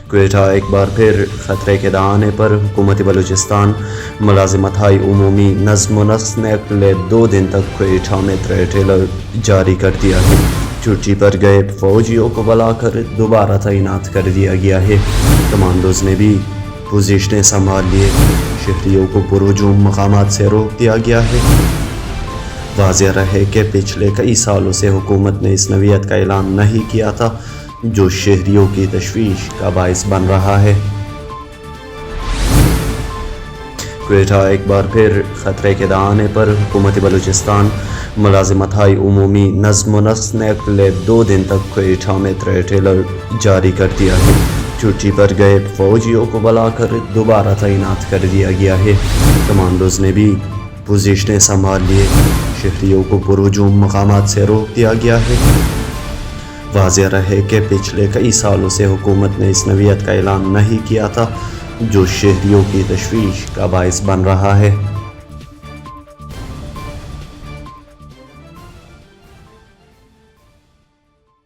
کوئٹہ ایک بار پھر خطرے کے دہانے پر حکومت بلوچستان ملازمت ہائی عمومی نظم و نسق نے اگلے 2 دن تک کوئٹہ میں تھریٹ الرٹ جاری کر دیا ہے۔ چھٹی پر گئے فوجیوں کو بلا کر دوبارہ تعینات کر دیا گیا ہے۔ کمانڈوز نے بھی پوزیشنیں سنبھال لیے۔ شہریوں کو پرہجوم مقامات سے روک دیا گیا ہے۔ واضح رہے کہ پچھلے کئی سالوں سے حکومت نے اس نوعیت کا اعلان نہیں کیا تھا، جو شہریوں کی تشویش کا باعث بن رہا ہے۔ کوئٹہ ایک بار پھر خطرے کے دہانے پر حکومت بلوچستان ملازمت ہائی عمومی نظم و نسق نے اگلے 2 دن تک کوئٹہ میں تھریٹ الرٹ جاری کر دیا ہے۔ چھٹی پر گئے فوجیوں کو بلا کر دوبارہ تعینات کر دیا گیا ہے۔ کمانڈوز نے بھی پوزیشنیں سنبھال لیے۔ شہریوں کو پرہجوم مقامات سے روک دیا گیا ہے۔ واضح رہے کہ پچھلے کئی سالوں سے حکومت نے اس نوعیت کا اعلان نہیں کیا تھا، جو شہریوں کی تشویش کا باعث بن رہا ہے۔